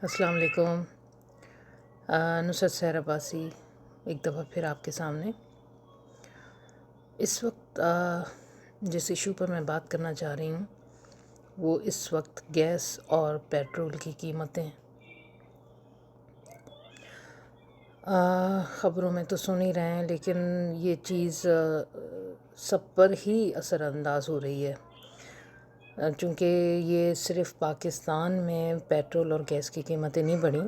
السلام علیکم۔ نصرت سحر عباسی ایک دفعہ پھر آپ کے سامنے۔ اس وقت جس ایشو پر میں بات کرنا چاہ رہی ہوں وہ اس وقت گیس اور پیٹرول کی قیمتیں۔ خبروں میں تو سن ہی رہے ہیں، لیکن یہ چیز سب پر ہی اثر انداز ہو رہی ہے، چونکہ یہ صرف پاکستان میں پیٹرول اور گیس کی قیمتیں نہیں بڑھیں،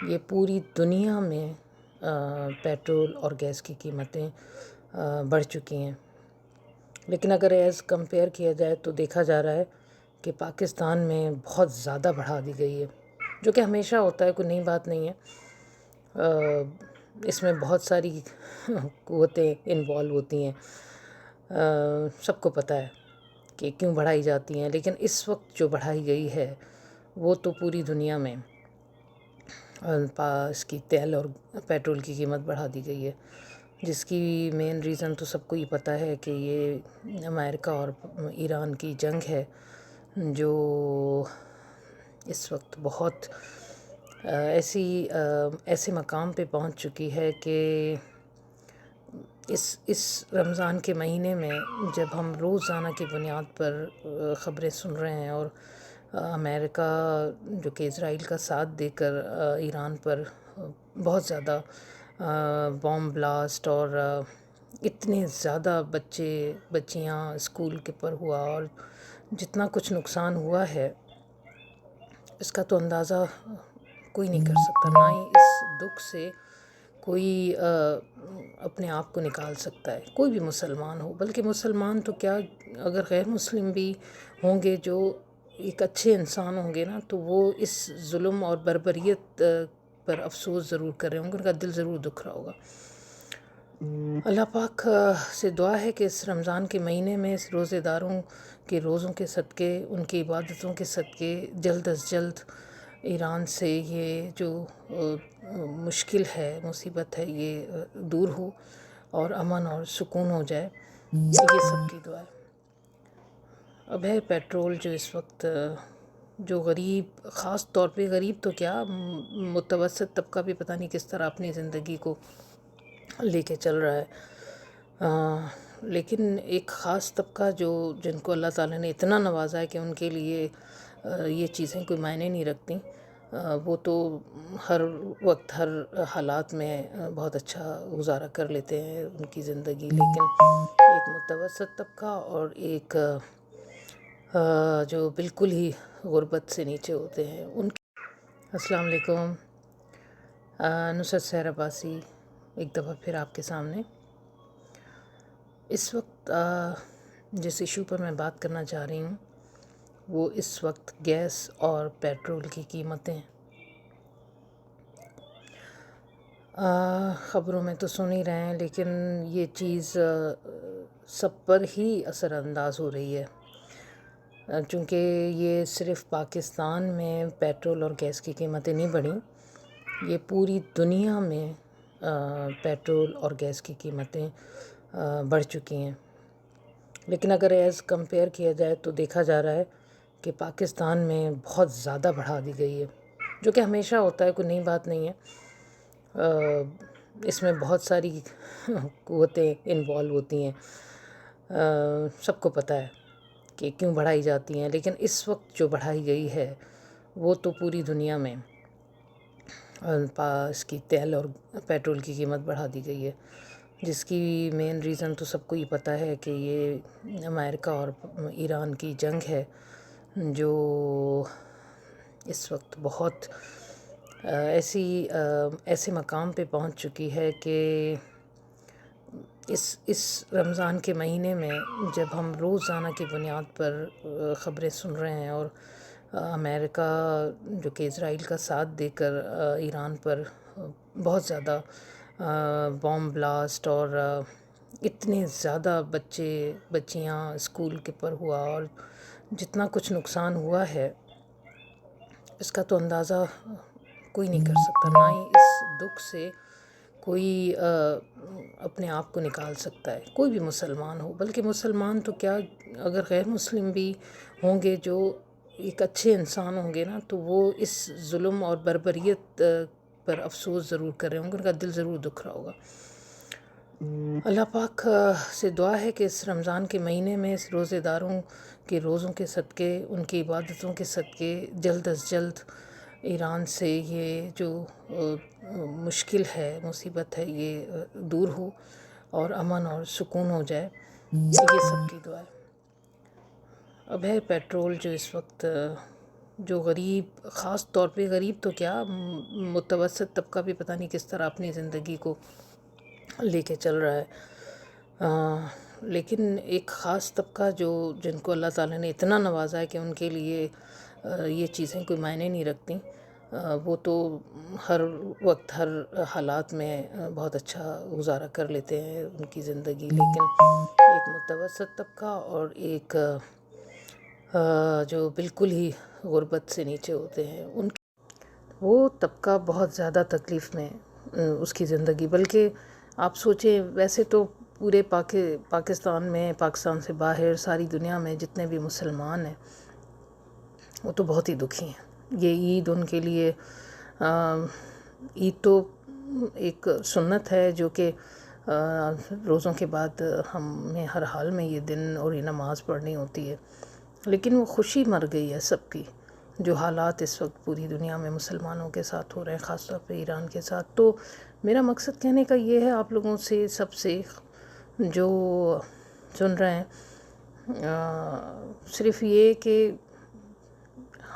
یہ پوری دنیا میں پیٹرول اور گیس کی قیمتیں بڑھ چکی ہیں۔ لیکن اگر ایز کمپیئر کیا جائے تو دیکھا جا رہا ہے کہ پاکستان میں بہت زیادہ بڑھا دی گئی ہے، جو کہ ہمیشہ ہوتا ہے، کوئی نئی بات نہیں ہے۔ اس میں بہت ساری قوتیں انوالو ہوتی ہیں، سب کو پتہ ہے کہ کیوں بڑھائی جاتی ہیں، لیکن اس وقت جو بڑھائی گئی ہے وہ تو پوری دنیا میں اس کی تیل اور پیٹرول کی قیمت بڑھا دی گئی ہے، جس کی مین ریزن تو سب کو ہی پتہ ہے کہ یہ امریکہ اور ایران کی جنگ ہے، جو اس وقت بہت ایسے مقام پہ پہنچ چکی ہے کہ اس رمضان کے مہینے میں جب ہم روزانہ کی بنیاد پر خبریں سن رہے ہیں، اور امریکہ جو کہ اسرائیل کا ساتھ دے کر ایران پر بہت زیادہ بام بلاسٹ اور اتنے زیادہ بچیاں اسکول کے پر ہوا، اور جتنا کچھ نقصان ہوا ہے اس کا تو اندازہ کوئی نہیں کر سکتا، نہ ہی اس دکھ سے کوئی اپنے آپ کو نکال سکتا ہے، کوئی بھی مسلمان ہو، بلکہ مسلمان تو کیا، اگر غیر مسلم بھی ہوں گے جو ایک اچھے انسان ہوں گے نا، تو وہ اس ظلم اور بربریت پر افسوس ضرور کر رہے ہوں گے، ان کا دل ضرور دکھ رہا ہوگا۔ اللہ پاک سے دعا ہے کہ اس رمضان کے مہینے میں اس روزے داروں کے روزوں کے صدقے، ان کی عبادتوں کے صدقے، جلد از جلد ایران سے یہ جو مشکل ہے، مصیبت ہے، یہ دور ہو اور امن اور سکون ہو جائے، یہ سب کی دعا ہے۔ اب ہے پیٹرول جو اس وقت جو غریب، خاص طور پہ غریب تو کیا، متوسط طبقہ بھی پتہ نہیں کس طرح اپنی زندگی کو لے کے چل رہا ہے، لیکن ایک خاص طبقہ جن کو اللہ تعالیٰ نے اتنا نوازا ہے کہ ان کے لیے یہ چیزیں کوئی معنی نہیں رکھتی، وہ تو ہر وقت ہر حالات میں بہت اچھا گزارا کر لیتے ہیں ان کی زندگی، لیکن ایک متوسط طبقہ اور ایک جو بالکل ہی غربت سے نیچے ہوتے ہیں ان کی۔ السلام علیکم۔ نصرت سحر عباسی ایک دفعہ پھر آپ کے سامنے۔ اس وقت جس ایشو پر میں بات کرنا چاہ رہی ہوں وہ اس وقت گیس اور پیٹرول کی قیمتیں۔ خبروں میں تو سن ہی رہے ہیں، لیکن یہ چیز سب پر ہی اثر انداز ہو رہی ہے، چونکہ یہ صرف پاکستان میں پیٹرول اور گیس کی قیمتیں نہیں بڑھیں، یہ پوری دنیا میں پیٹرول اور گیس کی قیمتیں بڑھ چکی ہیں۔ لیکن اگر ایز کمپیئر کیا جائے تو دیکھا جا رہا ہے کہ پاکستان میں بہت زیادہ بڑھا دی گئی ہے، جو کہ ہمیشہ ہوتا ہے، کوئی نئی بات نہیں ہے۔ اس میں بہت ساری قوتیں انوالو ہوتی ہیں، سب کو پتہ ہے کہ کیوں بڑھائی جاتی ہیں، لیکن اس وقت جو بڑھائی گئی ہے وہ تو پوری دنیا میں اس کی تیل اور پیٹرول کی قیمت بڑھا دی گئی ہے، جس کی مین ریزن تو سب کو ہی پتہ ہے کہ یہ امریکہ اور ایران کی جنگ ہے، جو اس وقت بہت ایسے مقام پہ پہنچ چکی ہے کہ اس رمضان کے مہینے میں جب ہم روزانہ کی بنیاد پر خبریں سن رہے ہیں، اور امریکہ جو کہ اسرائیل کا ساتھ دے کر ایران پر بہت زیادہ بام بلاسٹ اور اتنے زیادہ بچیاں اسکول کے پر ہوا، اور جتنا کچھ نقصان ہوا ہے اس کا تو اندازہ کوئی نہیں کر سکتا، نہ ہی اس دکھ سے کوئی اپنے آپ کو نکال سکتا ہے، کوئی بھی مسلمان ہو، بلکہ مسلمان تو کیا، اگر غیر مسلم بھی ہوں گے جو ایک اچھے انسان ہوں گے نا تو وہ اس ظلم اور بربریت پر افسوس ضرور کر رہے ہوں گے، ان کا دل ضرور دکھ رہا ہوگا۔ اللہ پاک سے دعا ہے کہ اس رمضان کے مہینے میں اس روزے داروں کے روزوں کے صدقے، ان کی عبادتوں کے صدقے جلد از جلد ایران سے یہ جو مشکل ہے، مصیبت ہے، یہ دور ہو اور امن اور سکون ہو جائے، یہ سب کی دعا ہے۔ اب ہے پیٹرول جو اس وقت جو غریب، خاص طور پہ غریب تو کیا، متوسط طبقہ بھی پتہ نہیں کس طرح اپنی زندگی کو لے کے چل رہا ہے، لیکن ایک خاص طبقہ جن کو اللہ تعالیٰ نے اتنا نوازا ہے کہ ان کے لیے یہ چیزیں کوئی معنی نہیں رکھتی، وہ تو ہر وقت ہر حالات میں بہت اچھا گزارا کر لیتے ہیں ان کی زندگی، لیکن ایک متوسط طبقہ اور ایک جو بالکل ہی غربت سے نیچے ہوتے ہیں، وہ طبقہ بہت زیادہ تکلیف میں اس کی زندگی۔ بلکہ آپ سوچیں، ویسے تو پورے پاکستان میں، پاکستان سے باہر ساری دنیا میں جتنے بھی مسلمان ہیں وہ تو بہت ہی دکھی ہیں۔ یہ عید ان کے لیے، عید تو ایک سنت ہے جو کہ روزوں کے بعد ہمیں ہر حال میں یہ دن اور یہ نماز پڑھنی ہوتی ہے، لیکن وہ خوشی مر گئی ہے سب کی، جو حالات اس وقت پوری دنیا میں مسلمانوں کے ساتھ ہو رہے ہیں، خاص طور پہ ایران کے ساتھ۔ تو میرا مقصد کہنے کا یہ ہے آپ لوگوں سے، سب سے جو سن رہے ہیں، صرف یہ کہ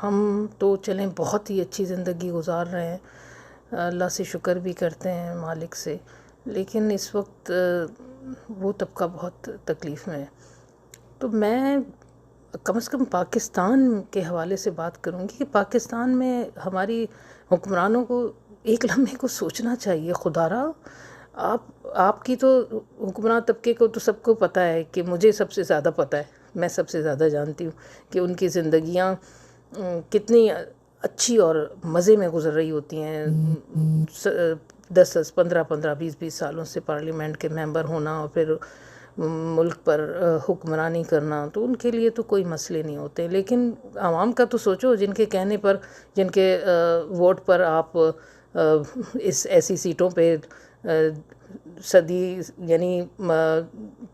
ہم تو چلیں بہت ہی اچھی زندگی گزار رہے ہیں، اللہ سے شکر بھی کرتے ہیں مالک سے، لیکن اس وقت وہ طبقہ بہت تکلیف میں ہے۔ تو میں کم از کم پاکستان کے حوالے سے بات کروں گی کہ پاکستان میں ہماری حکمرانوں کو ایک لمحے کو سوچنا چاہیے، خدا را آپ کی تو حکمران طبقے کو تو سب کو پتہ ہے کہ مجھے سب سے زیادہ پتہ ہے، میں سب سے زیادہ جانتی ہوں کہ ان کی زندگیاں کتنی اچھی اور مزے میں گزر رہی ہوتی ہیں، 10 15 20 سالوں سے پارلیمنٹ کے ممبر ہونا اور پھر ملک پر حکمرانی کرنا، تو ان کے لیے تو کوئی مسئلے نہیں ہوتے۔ لیکن عوام کا تو سوچو، جن کے کہنے پر، جن کے ووٹ پر آپ اس ایسی سیٹوں پہ صدی یعنی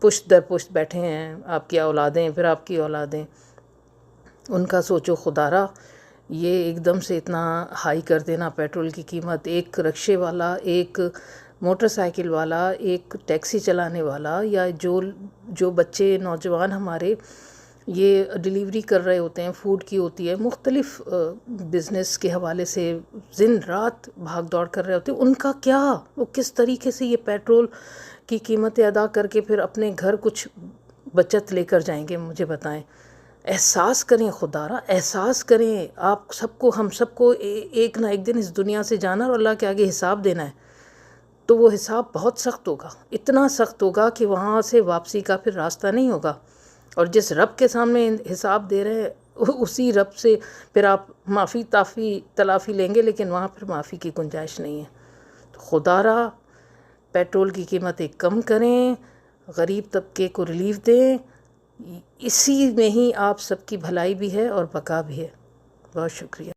پشت در پشت بیٹھے ہیں، آپ کی اولادیں، پھر آپ کی اولادیں، ان کا سوچو خدا را، یہ ایک دم سے اتنا ہائی کر دینا پیٹرول کی قیمت، ایک رکشے والا، ایک موٹر سائیکل والا، ایک ٹیکسی چلانے والا، یا جو بچے نوجوان ہمارے یہ ڈیلیوری کر رہے ہوتے ہیں، فوڈ کی ہوتی ہے، مختلف بزنس کے حوالے سے دن رات بھاگ دوڑ کر رہے ہوتے ہیں، ان کا کیا، وہ کس طریقے سے یہ پیٹرول کی قیمتیں ادا کر کے پھر اپنے گھر کچھ بچت لے کر جائیں گے، مجھے بتائیں۔ احساس کریں خدا را، احساس کریں، آپ سب کو، ہم سب کو ایک نہ ایک دن اس دنیا سے جانا اور اللہ کے آگے حساب دینا ہے، تو وہ حساب بہت سخت ہوگا، اتنا سخت ہوگا کہ وہاں سے واپسی کا پھر راستہ نہیں ہوگا، اور جس رب کے سامنے حساب دے رہے ہیں اسی رب سے پھر آپ معافی تلافی لیں گے، لیکن وہاں پھر معافی کی گنجائش نہیں ہے۔ تو خدا را پیٹرول کی قیمتیں کم کریں، غریب طبقے کو ریلیف دیں، اسی میں ہی آپ سب کی بھلائی بھی ہے اور بقا بھی ہے۔ بہت شکریہ۔